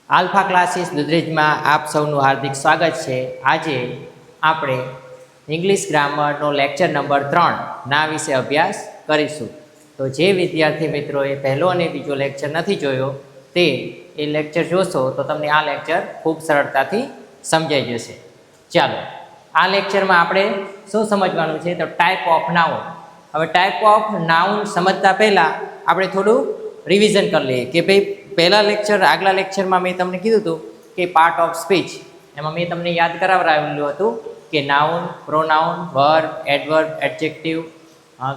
Alpha classes દુધરેજમાં આપ સૌનું હાર્દિક સ્વાગત છે। આજે આપણે ઇંગ્લિશ ગ્રામરનો લેક્ચર નંબર 3 ના વિશે અભ્યાસ કરીશું। તો જે વિદ્યાર્થી મિત્રોએ પહેલો અને બીજો લેક્ચર નથી જોયો તે એ લેક્ચર જોશો તો તમને આ લેક્ચર ખૂબ સરળતાથી સમજાઈ જશે। ચાલો આ લેક્ચરમાં આપણે શું સમજવાનું છે તો ટાઈપ ઓફ નાઉન। હવે ટાઈપ ઓફ નાઉન સમજતા પહેલાં આપણે થોડું રિવિઝન કરી લઈએ કે ભાઈ પહેલા લેક્ચર આગલા લેક્ચરમાં મેં તમને કીધું હતું કે પાર્ટ ઓફ સ્પીચ એમાં મેં તમને યાદ કરાવડાવેલું હતું કે noun, pronoun, verb, adverb, adjective,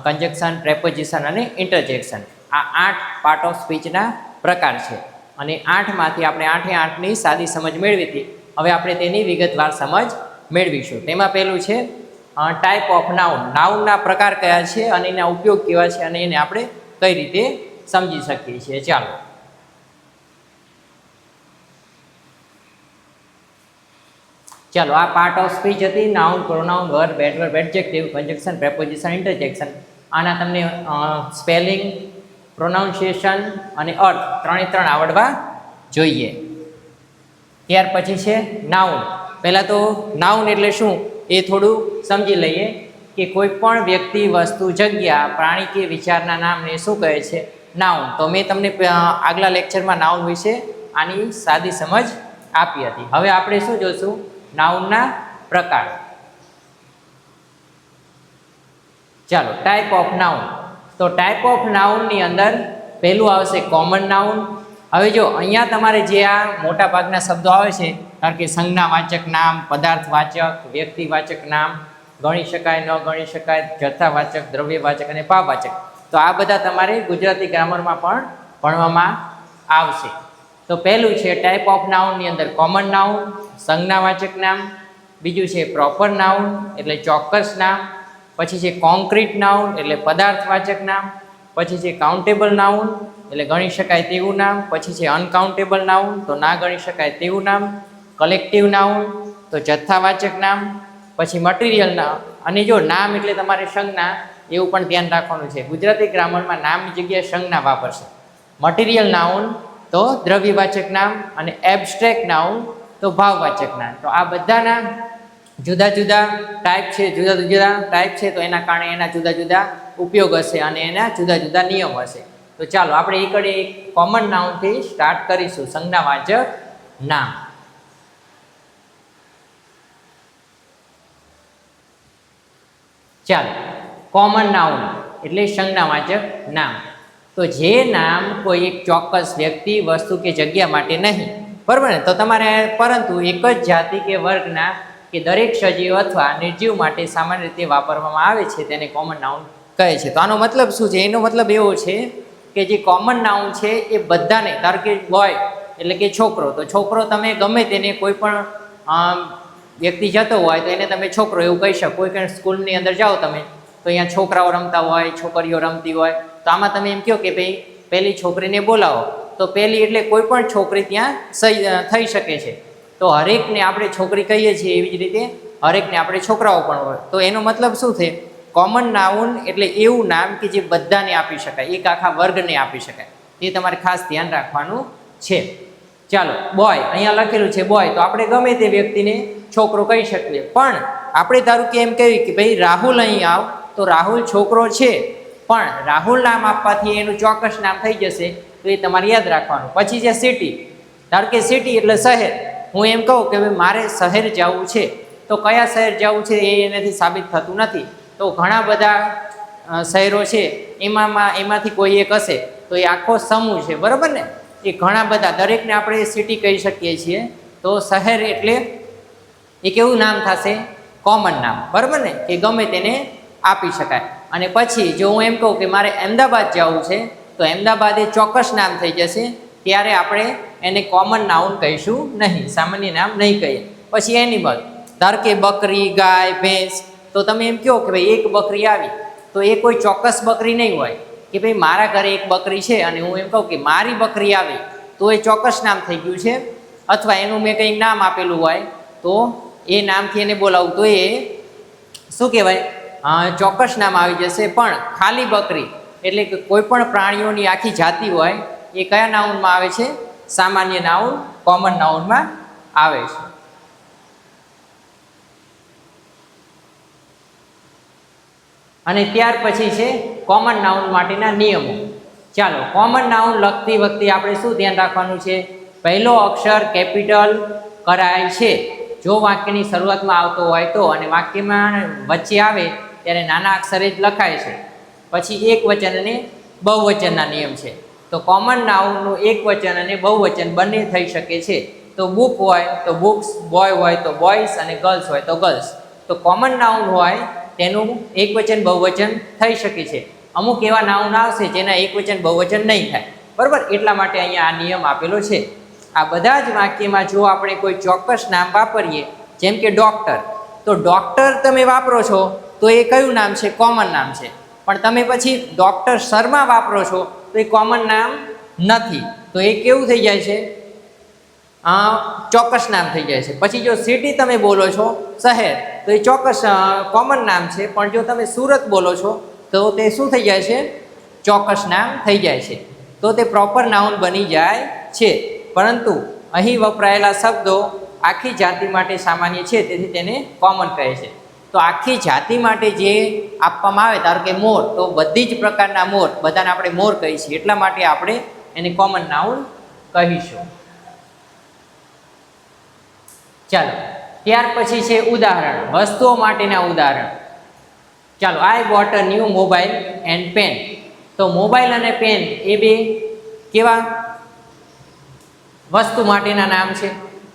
conjunction, preposition અને ઇન્ટરજેક્શન આ 8 પાર્ટ ઓફ સ્પીચના પ્રકાર છે અને 8માંથી આપણે 8ની સાદી સમજ મેળવી હતી। હવે આપણે તેની વિગતવાર સમજ મેળવીશું। તેમાં પહેલું છે ટાઈપ ઓફ નાઉન। નાઉનના પ્રકાર કયા છે અને એના ઉપયોગ કેવા છે અને એને આપણે કઈ રીતે સમજી શકીએ છીએ। ચાલો આ પાર્ટ ઓફ સ્પીચ હતી noun, pronoun, verb, adverb, adjective, conjunction, preposition, interjection. આના તમને સ્પેલિંગ, પ્રોનાઉન્સિએશન અને અર્થ ત્રણે આવડવા જોઈએ। ત્યાર પછી છે નાઉન। પહેલાં તો નાઉન એટલે શું એ થોડું સમજી લઈએ કે કોઈ પણ વ્યક્તિ, વસ્તુ, જગ્યા, પ્રાણી કે વિચારના નામને શું કહે છે નાઉન। તો મેં તમને આગલા લેક્ચરમાં નાઉન વિશે આની સાદી સમજ આપી હતી। હવે આપણે શું જોશું નાઉનના પ્રકાર। ચાલો ટાઈપ ઓફ નાઉન। તો ટાઈપ ઓફ નાઉનની અંદર પહેલું આવશે કોમન નાઉન। હવે જો અહીંયા તમારે જે આ મોટા ભાગના શબ્દો આવે છે કારણ કે સંજ્ઞાવાચક નામ, પદાર્થવાચક, વ્યક્તિવાચક નામ, ગણી શકાય, ન ગણી શકાય, જથ્થાવાચક, દ્રવ્યવાચક અને ભાવવાચક, તો આ બધા તમારે ગુજરાતી ગ્રામરમાં પણ ભણવામાં આવશે। તો પહેલું છે ટાઈપ ઓફ નાઉનની અંદર કોમન નાઉન, સંજ્ઞાવાચક નામ, બીજું છે પ્રોપર નાઉન એટલે ચોક્કસ નામ, પછી છે કોન્ક્રીટ નાઉન એટલે પદાર્થવાચક નામ, પછી છે કાઉન્ટેબલ નાઉન એટલે ગણી શકાય તેવું નામ, પછી છે અનકાઉન્ટેબલ નાઉન તો ના ગણી શકાય તેવું નામ, કલેક્ટિવ નાઉન તો જથ્થાવાચક નામ, પછી મટીરિયલ નામ। અને જો નામ એટલે તમારે સંજ્ઞા એવું પણ ધ્યાન રાખવાનું છે, ગુજરાતી ગ્રામરમાં નામની જગ્યાએ સંજ્ઞા વાપરશે। મટીરિયલ નાઉન તો દ્રવ્યવાચક નામ અને એબ્સ્ટ્રેક્ટ નાઉન તો ભાવવાચક નામ। તો આ બધાના જુદા જુદા ટાઈપ છે, જુદા જુદા ટાઈપ છે તો એના કારણે એના જુદા જુદા ઉપયોગ હશે અને એના જુદા જુદા નિયમ હશે। તો ચાલો આપણે એક કોમન નાઉનથી સ્ટાર્ટ કરીશું, સંજ્ઞાવાચક નામ। ચાલો કોમન નાઉન એટલે સંજ્ઞાવાચક નામ। તો જે નામ કોઈ એક ચોક્કસ વ્યક્તિ, વસ્તુ કે જગ્યા માટે નહીં, બરાબર ને, તો તમારે પરંતુ એક જ જાતિ કે વર્ગના કે દરેક સજીવ અથવા નિર્જીવ માટે સામાન્ય રીતે વાપરવામાં આવે છે તેને કોમન નાઉન કહે છે। તો આનો મતલબ શું છે? એનો મતલબ એવો છે કે જે કોમન નાઉન છે એ બધાને, ધારો કે બોય એટલે કે છોકરો, તો છોકરો તમે ગમે તેને કોઈ પણ વ્યક્તિ જતો હોય તો એને તમે છોકરો એવું કહી શકો। કોઈ પણ સ્કૂલની અંદર જાઓ તમે તો અહીંયા છોકરાઓ રમતા હોય, છોકરીઓ રમતી હોય, તો આમાં તમે એમ કહો કે ભાઈ પહેલી છોકરીને બોલાવો, તો પહેલી એટલે કોઈ પણ છોકરી ત્યાં થઈ શકે છે। તો હરેકને આપણે છોકરી કહીએ છીએ એવી જ રીતે હરેકને આપણે છોકરાઓ પણ હોય। તો એનો મતલબ શું છે? કોમન નાઉન એટલે એવું નામ કે જે બધાને આપી શકાય, એક આખા વર્ગને આપી શકાય, એ તમારે ખાસ ધ્યાન રાખવાનું છે। ચાલો બોય, અહીંયા લખેલું છે બોય, તો આપણે ગમે તે વ્યક્તિને છોકરો કહી શકીએ, પણ આપણે ધારો કે એમ કહીએ કે ભાઈ રાહુલ અહીં આવ, તો રાહુલ છોકરો છે પણ રાહુલ નામ આપવાથી એનું ચોક્કસ નામ થઈ જશે, તો એ તમારે યાદ રાખવાનું। પછી છે સિટી, ધારો કે સિટી એટલે શહેર, હું એમ કહું કે ભાઈ મારે શહેર જવું છે, તો કયા શહેર જવું છે એ એનાથી સાબિત થતું નથી, તો ઘણા બધા શહેરો છે એમાંથી કોઈ એક હશે તો એ આખો સમૂહ છે, બરાબર ને, એ ઘણા બધા, દરેકને આપણે સિટી કહી શકીએ છીએ। તો શહેર એટલે એક એવું નામ થશે કોમન નામ, બરાબર ને, કે ગમે તેને આપી શકાય। અને પછી જો હું એમ કહું કે મારે અમદાવાદ જવું છે, તો અમદાવાદ એ ચોક્કસ નામ થઈ જશે, ત્યારે આપણે એને કોમન નાઉન કહીશું નહીં, સામાન્ય નામ નહીં કહીએ। પછી એનિમલ, ધારો કે બકરી, ગાય, ભેંસ, તો તમે એમ કહો કે ભાઈ એક બકરી આવી, તો એ કોઈ ચોક્કસ બકરી નહીં હોય કે ભાઈ મારા ઘરે એક બકરી છે અને હું એમ કહું કે મારી બકરી આવી, તો એ ચોક્કસ નામ થઈ ગયું છે। અથવા એનું મેં કંઈક નામ આપેલું હોય તો એ નામથી એને બોલાવું તો એ શું કહેવાય? ચોક્કસ નામ આવી જશે। પણ ખાલી બકરી એટલે કે કોઈ પણ પ્રાણીઓની આખી જાતિ હોય એ કયા નાઉનમાં આવે છે? સામાન્ય નાઉન કોમન નાઉનમાં આવે છે. અને ત્યાર પછી છે કોમન નાઉન માટેના નિયમો. ચાલો, કોમન નાઉન લખતી વખતે આપણે શું ધ્યાન રાખવાનું છે? પહેલો અક્ષર કેપિટલ કરાય છે જો વાક્યની શરૂઆતમાં આવતો હોય તો, અને વાક્યમાં વચ્ચે આવે ત્યારે નાના અક્ષરે જ લખાય છે. પછી એક વચન અને બહુવચનના નિયમ છે. તો કોમન નાઉનનું એક વચન અને બહુવચન બંને થઈ શકે છે. તો બુક હોય તો બુક્સ, બોય હોય તો બોયસ, અને ગર્લ્સ હોય તો ગર્લ્સ. તો કોમન નાઉન હોય તેનું એક વચન બહુવચન થઈ શકે છે. અમુક એવા નાઉન આવશે જેના એક વચન બહુવચન નહીં થાય, બરાબર? એટલા માટે અહીંયા આ નિયમ આપેલો છે. આ બધા જ વાક્યમાં જો આપણે કોઈ ચોક્કસ નામ વાપરીએ, જેમ કે ડૉક્ટર, તો ડૉક્ટર તમે વાપરો છો તો એ કયું નામ છે? કોમન નામ છે. પણ તમે પછી ડૉક્ટર શર્મા વાપરો છો તો એ કોમન નામ નથી, તો એ કેવું થઈ જાય છે? ચોક્કસ નામ થઈ જાય છે. પછી જો સિટી તમે બોલો છો, શહેર, તો એ ચોક્કસ કોમન નામ છે. પણ જો તમે સુરત બોલો છો તો તે શું થઈ જાય છે? ચોક્કસ નામ થઈ જાય છે. તો તે પ્રોપર નાઉન બની જાય છે. પરંતુ અહીં વપરાયેલા શબ્દો આખી જાતિ માટે સામાન્ય છે, તેથી તેને કોમન કહે છે. તો આખી જાતિ માટે જે આપવામાં આવે, ધારો કે મોર, તો બધી જ પ્રકારના મોર, બધાને આપણે મોર કહીએ છીએ, એટલા માટે આપણે એને કોમન નાઉન કહીશું. ચાલો, ત્યાર પછી છે ઉદાહરણ, વસ્તુઓ માટેના ઉદાહરણ. ચાલો, I bought a new mobile and pen. તો મોબાઈલ અને પેન એ બે કેવા વસ્તુ માટેના નામ છે,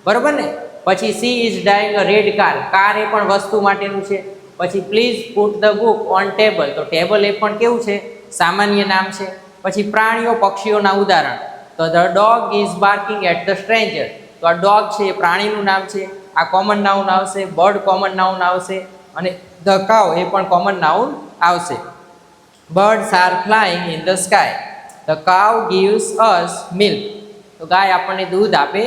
બરોબર ને? પછી she is driving a red car, car એ પણ વસ્તુ માટેનું છે. પછી please put the book on table, તો ટેબલ એ પણ કેવું છે? સામાન્ય નામ છે. પછી પ્રાણીઓ પક્ષીઓના ઉદાહરણ, તો the dog is barking at the stranger, તો આ ડોગ છે એ પ્રાણીનું નામ છે, આ કોમન નાઉન આવશે. બર્ડ કોમન નાઉન આવશે, અને ધ કાઉ એ પણ કોમન નાઉન આવશે. Birds are flying in the sky, the cow gives us milk, તો ગાય આપણને દૂધ આપે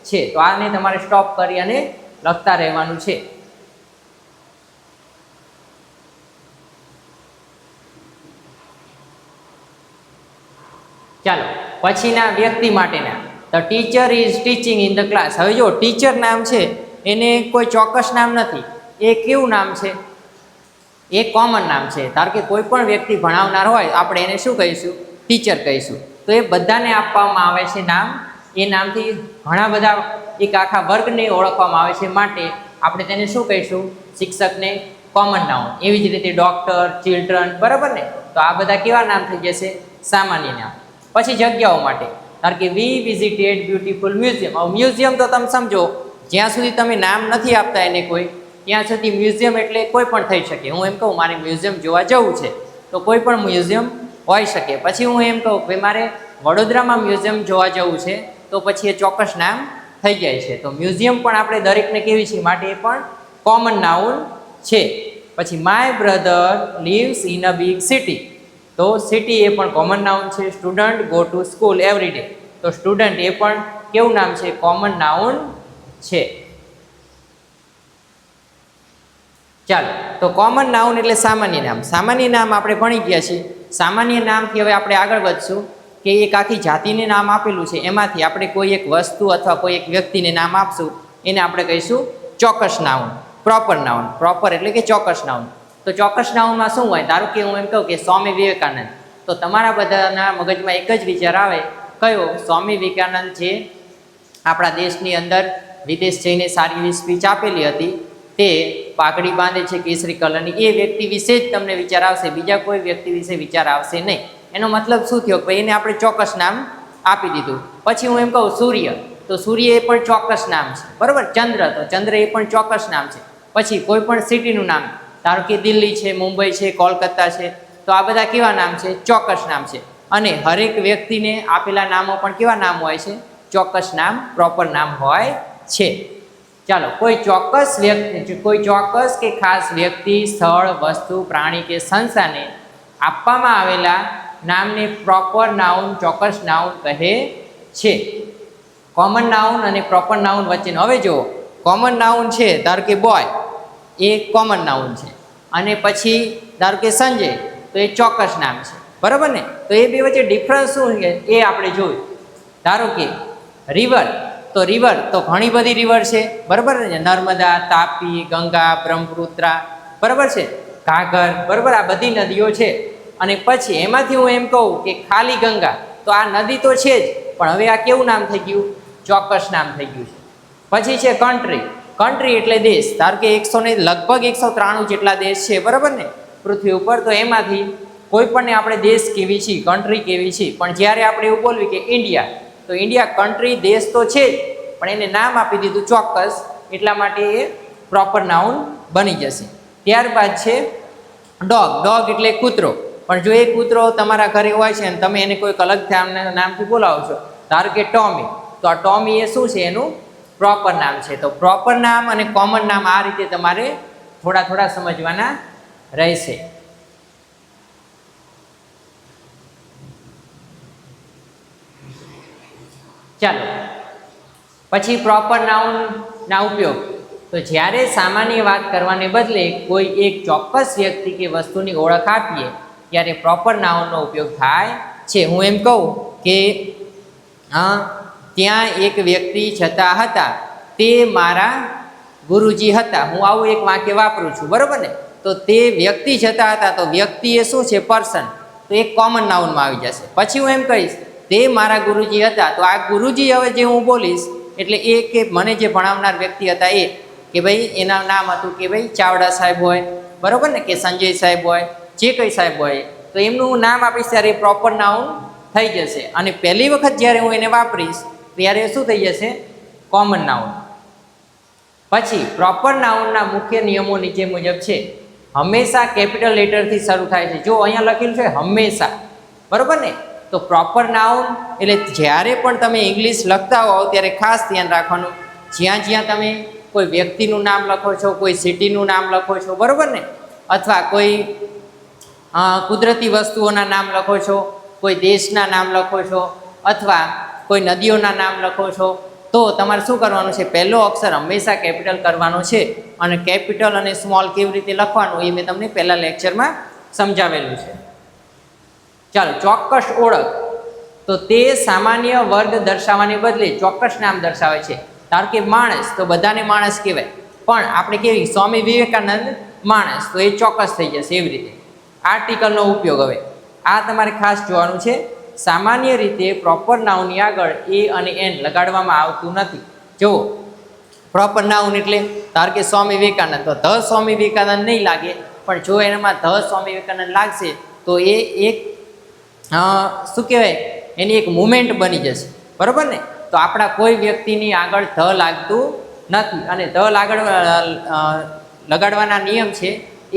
છે. તો આને તમારે સ્ટોપ કરી અને લખતા રહેવાનું છે. ચાલો, પછીના વ્યક્તિ માટેના, the teacher is teaching in the class. હવે જો ટીચર નામ છે એને કોઈ ચોક્કસ નામ નથી, એ કેવું નામ છે? એ કોમન નામ છે. ધારો કે કોઈ પણ વ્યક્તિ ભણાવનાર હોય, આપણે એને શું કહીશું? ટીચર કહીશું. તો એ બધાને આપવામાં આવે છે નામ. એ નામથી ઘણા બધા એક આખા વર્ગને ઓળખવામાં આવે છે, માટે આપણે તેને શું કહીશું? શિક્ષકને કોમન નાઉન. એવી જ રીતે ડૉક્ટર, ચિલ્ડ્રન, બરાબર ને? તો આ બધા કેવા નામ થઈ જશે? સામાન્ય નામ. પછી જગ્યાઓ માટે, કારણ કે વી વિઝિટેડ બ્યુટીફુલ મ્યુઝિયમ. હવે મ્યુઝિયમ તો તમે સમજો, જ્યાં સુધી તમે નામ નથી આપતા એને કોઈ, ત્યાં સુધી મ્યુઝિયમ એટલે કોઈ પણ થઈ શકે. હું એમ કહું મારે મ્યુઝિયમ જોવા જવું છે, તો કોઈ પણ મ્યુઝિયમ હોઈ શકે. પછી હું એમ કહું કે મારે વડોદરામાં મ્યુઝિયમ જોવા જવું છે, તો પછી એ ચોક્કસ નામ થઈ જાય છે. તો મ્યુઝિયમ પણ આપણે દરેકને કેવી છે, માટે એ પણ કોમન નાઉન છે. પછી my brother lives in a big city, તો સિટી એ પણ કોમન નાઉન છે. Student go to school every day, તો સ્ટુડન્ટ એ પણ કેવું નામ છે? કોમન નાઉન છે. ચાલો, તો કોમન નાઉન એટલે સામાન્ય નામ. સામાન્ય નામ આપણે ભણી ગયા છીએ. સામાન્ય નામથી હવે આપણે આગળ વધશું કે એક આખી જાતિને નામ આપેલું છે, એમાંથી આપણે કોઈ એક વસ્તુ અથવા કોઈ એક વ્યક્તિને નામ આપશું, એને આપણે કહીશું ચોક્કસ નાઉન, પ્રોપર નાઉન. પ્રોપર એટલે કે ચોક્કસ નાઉન. તો ચોક્કસ નાઉનમાં શું હોય? ધારો કે હું એમ કહું કે સ્વામી વિવેકાનંદ, તો તમારા બધાના મગજમાં એક જ વિચાર આવે, કયો? સ્વામી વિવેકાનંદ જે આપણા દેશની અંદર વિદેશ જઈને સારી એવી સ્પીચ આપેલી હતી, તે પાઘડી બાંધે છે કેસરી કલરની, એ વ્યક્તિ વિશે જ તમને વિચાર આવશે, બીજા કોઈ વ્યક્તિ વિશે વિચાર આવશે નહીં. એનો મતલબ શું થયો? કે એને આપણે ચોક્કસ નામ આપી દીધું. પછી હું એમ કહું સૂર્ય, તો સૂર્ય એ પણ ચોક્કસ નામ છે, બરાબર? ચંદ્ર, તો ચંદ્ર એ પણ ચોક્કસ નામ છે. પછી કોઈ પણ સિટીનું નામ, ધારો કે દિલ્હી છે, મુંબઈ છે, કોલકાતા છે, તો આ બધા કેવા નામ છે? ચોક્કસ નામ છે. અને હરેક વ્યક્તિને આપેલા નામો પણ કેવા નામ હોય છે? ચોક્કસ નામ, પ્રોપર નામ હોય છે. ચાલો, કોઈ ચોક્કસ વ્યક્તિ, કોઈ ચોક્કસ કે ખાસ વ્યક્તિ, સ્થળ, વસ્તુ, પ્રાણી કે સંસ્થાને આપવામાં આવેલા નામને પ્રોપર નાઉન, ચોક્કસ નાઉન કહે છે. કોમન નાઉન અને પ્રોપર નાઉન વચ્ચેનો, હવે જુઓ, કોમન નાઉન છે, ધારો કે બોય, એ કોમન નાઉન છે. અને પછી ધારો કે સંજય, તો એ ચોક્કસ નામ છે, બરાબર ને? તો એ બે વચ્ચે ડિફરન્સ શું છે એ આપણે જોયું. ધારો કે રિવર તો ઘણી બધી રિવર છે, બરાબર ને? નર્મદા, તાપી, ગંગા, બ્રહ્મપુત્રા, બરાબર છે, ઘાઘર, બરાબર, આ બધી નદીઓ છે. અને પછી એમાંથી હું એમ કહું કે ખાલી ગંગા, તો આ નદી તો છે જ, પણ હવે આ કેવું નામ થઈ ગયું? ચોક્કસ નામ થઈ ગયું છે. પછી છે કન્ટ્રી એટલે દેશ. ધારો કે લગભગ 193 જેટલા દેશ છે, બરાબર ને, પૃથ્વી ઉપર. તો એમાંથી કોઈ પણને આપણે દેશ કેવી છીએ, કન્ટ્રી કેવી છીએ. પણ જ્યારે આપણે એવું બોલવી કે ઇન્ડિયા, તો ઇન્ડિયા કન્ટ્રી દેશ તો છે જ, પણ એને નામ આપી દીધું ચોક્કસ, એટલા માટે એ પ્રોપર નાઉન બની જશે. ત્યારબાદ છે ડોગ એટલે કૂતરો. પણ જો એ કૂતરો તમારા ઘરે હોય છે અને તમે એને કોઈક અલગ નામથી બોલાવો છો, ધારો કે ટોમી, તો આ ટોમી એ શું છે? એનું પ્રોપર નામ છે. તો પ્રોપર નામ અને કોમન નામ આ રીતે તમારે થોડા સમજવાના રહેશે. ચાલો, પછી પ્રોપર નાઉનના ઉપયોગ. તો જ્યારે સામાન્ય વાત કરવાને બદલે કોઈ એક ચોક્કસ વ્યક્તિ કે વસ્તુની ઓળખ આપીએ ત્યારે પ્રોપર નાઉનનો ઉપયોગ થાય છે. હું એમ કહું કે ત્યાં એક વ્યક્તિ જતા હતા, તે મારા ગુરુજી હતા. હું આવું એક વાક્ય વાપરું છું, બરાબર ને? તો તે વ્યક્તિ જતા હતા, તો વ્યક્તિ એ શું છે? પર્સન. તો એક કોમન નાઉનમાં આવી જશે. પછી હું એમ કહીશ તે મારા ગુરુજી હતા, તો આ ગુરુજી હવે જે હું બોલીશ એટલે એ કે મને જે ભણાવનાર વ્યક્તિ હતા એ, કે ભાઈ એના નામ હતું કે ભાઈ ચાવડા સાહેબ હોય, બરાબર ને, કે સંજય સાહેબ હોય, જે કંઈ સાહેબ હોય, તો એમનું નામ આપીશ ત્યારે પ્રોપર નાઉન થઈ જશે. અને પહેલી વખત જ્યારે હું એને વાપરીશ ત્યારે શું થઈ જશે? Common noun. પછી પ્રોપર નાઉનના મુખ્ય નિયમો નીચે મુજબ છે. હંમેશા કેપિટલ લેટરથી શરૂ થાય છે. જો અહીંયા લખેલું છે હંમેશા, બરાબર ને? તો પ્રોપર નાઉન એટલે જ્યારે પણ તમે ઇંગ્લિશ લખતા હોવ ત્યારે ખાસ ધ્યાન રાખવાનું, જ્યાં તમે કોઈ વ્યક્તિનું નામ લખો છો, કોઈ સિટીનું નામ લખો છો, બરાબર ને, અથવા કોઈ કુદરતી વસ્તુઓના નામ લખો છો, કોઈ દેશના નામ લખો છો, અથવા કોઈ નદીઓના નામ લખો છો, તો તમારે શું કરવાનું છે? પહેલો અક્ષર હંમેશા કેપિટલ કરવાનો છે. અને કેપિટલ અને સ્મોલ કેવી રીતે લખવાનું એ મેં તમને પહેલા લેક્ચરમાં સમજાવેલું છે. ચાલો, ચોક્કસ ઓળખ. તો તે સામાન્ય વર્ગ દર્શાવવાને બદલે ચોક્કસ નામ દર્શાવે છે. ધારો કે માણસ, તો બધાને માણસ કહેવાય, પણ આપણે કેવી સ્વામી વિવેકાનંદ માણસ, તો એ ચોક્કસ થઈ જશે. એવી રીતે આર્ટિકલનો ઉપયોગ. હવે આ તમારે ખાસ જોવાનું છે. સામાન્ય રીતે પ્રોપર નાઉનની આગળ એ અને એન લગાડવામાં આવતું નથી. જુઓ, પ્રોપર નાઉન એટલે ધારો કે સ્વામી વિવેકાનંદ, તો ધ સ્વામી વિવેકાનંદ નહીં લાગે, પણ જો એનામાં ધ સ્વામી વિવેકાનંદ લાગશે તો એ એક શું કહેવાય, એની એક મુમેન્ટ બની જશે, બરાબર ને? તો આપણા કોઈ વ્યક્તિની આગળ ધ લાગતું નથી. અને ધ લગાડવાના નિયમ છે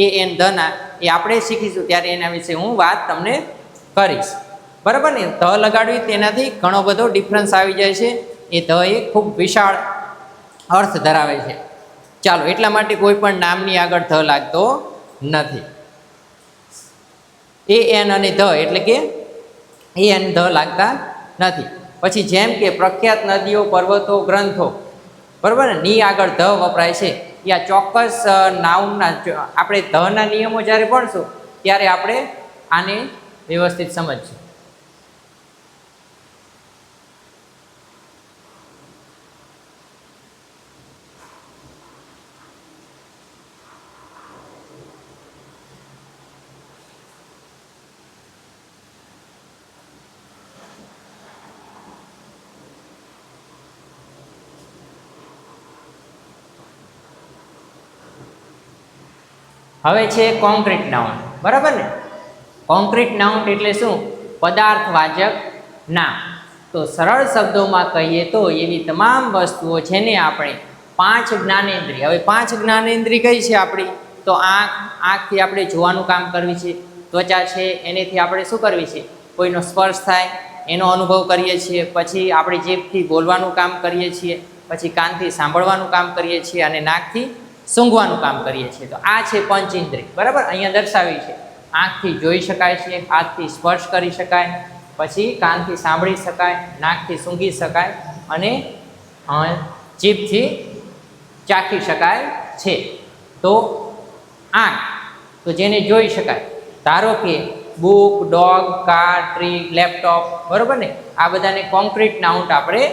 એ એન ધના, એ આપણે શીખીશું ત્યારે એના વિશે હું વાત તમને કરીશ, બરાબર ને? ધ લગાડવી તેનાથી ઘણો બધો ડિફરન્સ આવી જાય છે. એ ધ એ ખૂબ વિશાળ અર્થ ધરાવે છે. ચાલો, એટલા માટે કોઈ પણ નામની આગળ ધ લાગતો નથી. એ એન અને ધ એટલે કે એ એન ધ લાગતા નથી. પછી જેમ કે પ્રખ્યાત નદીઓ, પર્વતો, ગ્રંથો, બરાબર ને, ની આગળ ધ વપરાય છે. યા ચોક્કસ નાઉનના આપણે ધના નિયમો જ્યારે ભણશું ત્યારે આપણે આને વ્યવસ્થિત સમજશું. હવે છે કોન્ક્રીટ નાઉન, બરાબર ને? કોન્ક્રીટ નાઉન એટલે શું? પદાર્થવાચક નામ. તો સરળ શબ્દોમાં કહીએ તો એવી તમામ વસ્તુઓ જેને આપણે 5 જ્ઞાનેન્દ્રિય, હવે 5 જ્ઞાનેન્દ્રિય કઈ છે આપણી? તો આંખથી આપણે જોવાનું કામ કરવી છે, ત્વચા છે એનેથી આપણે શું કરવી છે? કોઈનો સ્પર્શ થાય એનો અનુભવ કરીએ છીએ, પછી આપણે જીભથી બોલવાનું કામ કરીએ છીએ, પછી કાનથી સાંભળવાનું કામ કરીએ છીએ, અને નાકથી સૂંઘવાનું કામ કરીએ છીએ. તો આ છે પંચેન્દ્રિય, બરાબર? અહીંયા દર્શાવી છે. આંખથી જોઈ શકાય છે, હાથથી સ્પર્શ કરી શકાય, પછી કાનથી સાંભળી શકાય, નાકથી સૂંઘી શકાય, અને જીભથી ચાખી શકાય છે. તો આંખ, તો જેને જોઈ શકાય, ધારો કે book, dog, car, tree, laptop, બરાબર ને? આ બધાને કોન્ક્રીટ નાઉન આપણે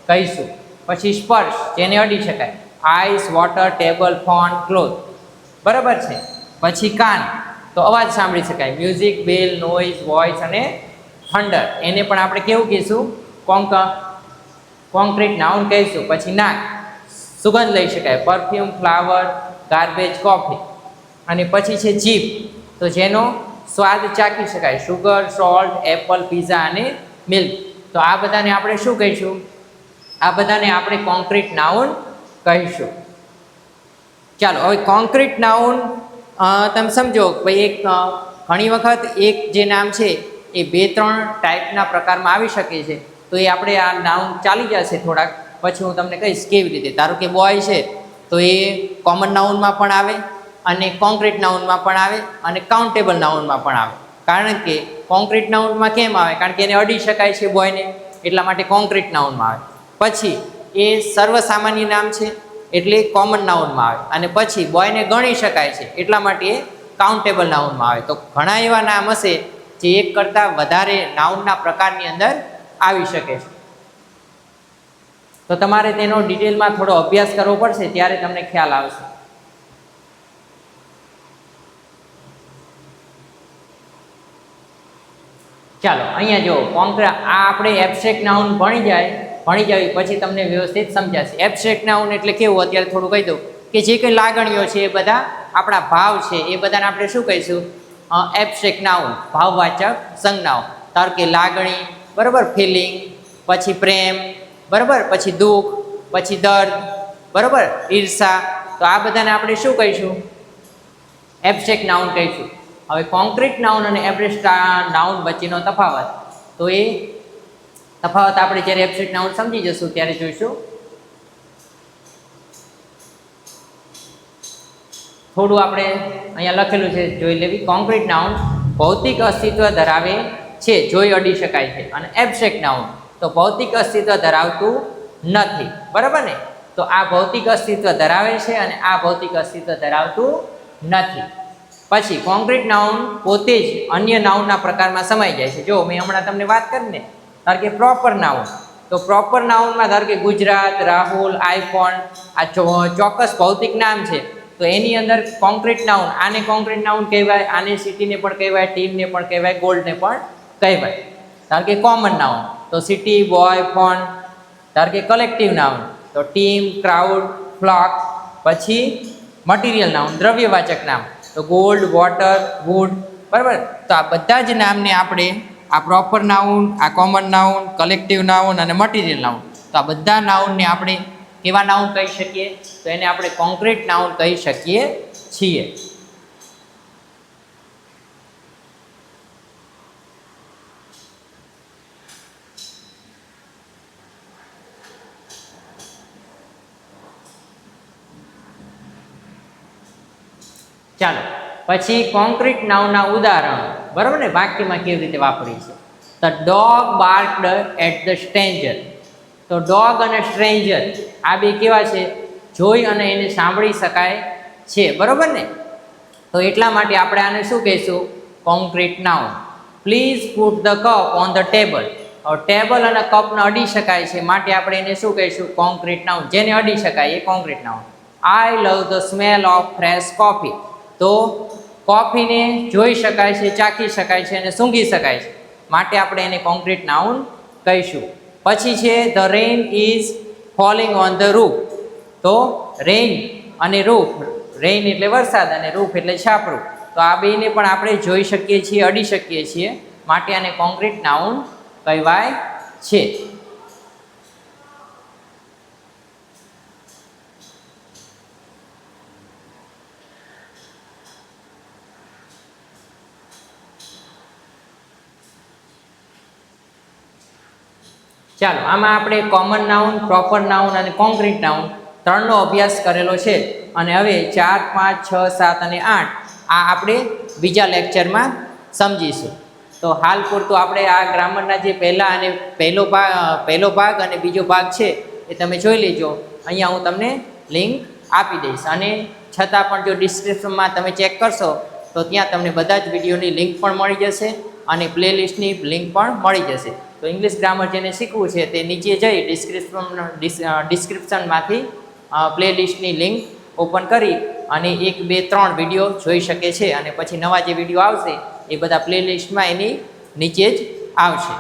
કહીશું. પછી સ્પર્શ, જેને અડી શકાય, ice, water, table, phone, cloth, બરાબર છે. પછી કાન, તો અવાજ સાંભળી શકાય, મ્યુઝિક, બેલ, નોઇઝ, વોઇસ અને થંડર, એને પણ આપણે કેવું કહીશું? કોન્ક્રીટ નાઉન કહીશું. પછી નાક, સુગંધ લઈ શકાય, પરફ્યુમ, ફ્લાવર, ગાર્બેજ, કોફી. અને પછી છે જીભ, તો જેનો સ્વાદ ચાખી શકાય, શુગર, સોલ્ટ, એપલ, પીઝા અને મિલ્ક. તો આ બધાને આપણે શું કહીશું? આ બધાને આપણે કોન્ક્રીટ નાઉન કહીશું. ચાલો, હવે કોન્ક્રીટ નાઉન તમે સમજો ભાઈ, એક ઘણી વખત એક જે નામ છે એ 2-3 ટાઈપના પ્રકારમાં આવી શકે છે. તો એ આપણે આ નાઉન ચાલી જશે થોડાક, પછી હું તમને કહીશ કેવી રીતે. ધારો કે બોય છે, તો એ કોમન નાઉનમાં પણ આવે, અને કોન્ક્રીટ નાઉનમાં પણ આવે, અને કાઉન્ટેબલ નાઉનમાં પણ આવે. કારણ કે કોન્ક્રીટ નાઉનમાં કેમ આવે? કારણ કે એને અડી શકાય છે બોયને, એટલા માટે કોન્ક્રીટ નાઉનમાં આવે. પછી એ સર્વસામાન્ય નામ છે એટલે કોમન નાઉનમાં આવે, અને પછી બોયને ગણી શકાય છે એટલા માટે એ કાઉન્ટેબલ નાઉનમાં આવે. તો ઘણા એવા નામ હશે જે એક કરતાં વધારે નાઉનના પ્રકારની અંદર આવી શકે છે. તો તમારે તેનો ડિટેલમાં થોડો અભ્યાસ કરવો પડશે, ત્યારે તમને ખ્યાલ આવશે. ચાલો, અહીંયા જો આ આપણે એબ્સ્ટ્રેક્ટ નાઉન ભણી જાય પછી તમને વ્યવસ્થિત સમજાશે. એબ્સ્ટ્રેક્ટ નાઉન એટલે કેવું? અત્યારે થોડું કહી દઉં કે જે કંઈ લાગણીઓ છે એ બધા આપણા ભાવ છે, એ બધાને આપણે શું કહીશું? એબ્સ્ટ્રેક્ટ નાઉન, ભાવવાચક સંજ્ઞાઓ. ધારો કે લાગણી, બરાબર, ફિલિંગ, પછી પ્રેમ, બરાબર, પછી દુઃખ, પછી દર્દ, બરાબર, ઈર્ષા. તો આ બધાને આપણે શું કહીશું? એબ્સ્ટ્રેક્ટ નાઉન કહીશું. હવે કોન્ક્રીટ નાઉન અને એબ્સ્ટ્રેક્ટ નાઉન વચ્ચેનો તફાવત, તો એ તફાવત આપણે જ્યારે એબ્સ્ટ્રેક્ટ નાઉન સમજી જશું ત્યારે જોઈશું. થોડું આપણે અહીંયા લખેલું છે, જોઈ લેવી. કોન્ક્રીટ નાઉન ભૌતિક અસ્તિત્વ ધરાવે છે, જોઈ અડી શકાય છે. અને એબ્સ્ટ્રેક્ટ નાઉન તો ભૌતિક અસ્તિત્વ ધરાવતું નથી, બરાબર ને? તો આ ભૌતિક અસ્તિત્વ ધરાવે છે અને આ ભૌતિક અસ્તિત્વ ધરાવતું નથી. પછી કોન્ક્રીટ નાઉન પોતે જ અન્ય નાઉનના પ્રકારમાં સમાઈ જાય છે. જો મેં હમણાં તમને વાત કરી ને, ધારો કે પ્રોપર નાઉન, તો પ્રોપર નાઉનમાં ધારો કે ગુજરાત, રાહુલ, આઈફોન, આ ચોક્કસ ભૌતિક નામ છે. તો એની અંદર કોન્ક્રીટ નાઉન, આને કોન્ક્રીટ નાઉન કહેવાય, આને સિટીને પણ કહેવાય, ટીમને પણ કહેવાય, ગોલ્ડને પણ કહેવાય. ધારો કે કોમન નાઉન, તો સિટી, બોય, ફોન. ધારો કે કલેક્ટિવ નાઉન, તો ટીમ, ક્રાઉડ, ફ્લોક. પછી મટીરિયલ નાઉન, દ્રવ્યવાચક નામ, તો ગોલ્ડ, વોટર, વુડ, બરાબર. તો આ બધા જ નામને આપણે આ પ્રોપર નાઉન, આ કોમન નાઉન, કલેક્ટિવ નાઉન અને મટીરિયલ નાઉન, તો આ બધા નાઉનને આપણે કેવા નાઉન કહી શકીએ? તો એને આપણે કોન્ક્રીટ નાઉન કહી શકીએ છીએ. ચાલો, પછી કોન્ક્રીટ નાઉનના ઉદાહરણો, બરાબર ને, વાક્યમાં કેવી રીતે વાપરી છે. The dog barked at the stranger. તો ડોગ અને સ્ટ્રેન્જર આ બે કેવા છે? જોઈ અને એને સાંભળી શકાય છે, બરાબર ને? તો એટલા માટે આપણે આને શું કહીશું? Concrete noun. Please put the cup on the table. Table અને કપને અડી શકાય છે, માટે આપણે એને શું કહીશું? Concrete noun. જેને અડી શકાય એ concrete noun. I love the smell of fresh coffee. તો કોફીને જોઈ શકાય છે, ચાખી શકાય છે અને સૂંઘી શકાય છે, માટે આપણે એને કોન્ક્રીટ નાઉન કહીશું. પછી છે the rain is falling on the roof. તો રેઇન અને રૂફ, રેઇન એટલે વરસાદ અને રૂફ એટલે છાપરું. તો આ બેને પણ આપણે જોઈ શકીએ છીએ, અડી શકીએ છીએ, માટે આને કોન્ક્રીટ નાઉન કહેવાય છે. ચાલો, આમાં આપણે કોમન નાઉન, પ્રોપર નાઉન અને કોન્ક્રીટ નાઉન ત્રણનો અભ્યાસ કરેલો છે. અને હવે 4, 5, 6, 7 અને 8 આ આપણે બીજા લેક્ચરમાં સમજીશું. તો હાલ પૂરતું આપણે આ ગ્રામરના જે પહેલો ભાગ અને બીજો ભાગ છે એ તમે જોઈ લેજો. અહીંયા હું તમને લિંક આપી દઈશ, અને છતાં પણ જો ડિસ્ક્રિપ્શનમાં તમે ચેક કરશો તો ત્યાં તમને બધા જ વિડીયોની લિંક પણ મળી જશે, અને પ્લેલિસ્ટની લિંક પણ મળી જશે. તો ઇંગ્લિશ ગ્રામર જેને શીખવું છે તે નીચે જઈ ડિસ્ક્રિપ્શનમાંથી પ્લેલિસ્ટની લિંક ઓપન કરી અને 1, 2, 3 વિડીયો જોઈ શકે છે અને પછી નવા જે વિડીયો આવશે એ બધા પ્લેલિસ્ટમાં એની નીચે જ આવશે.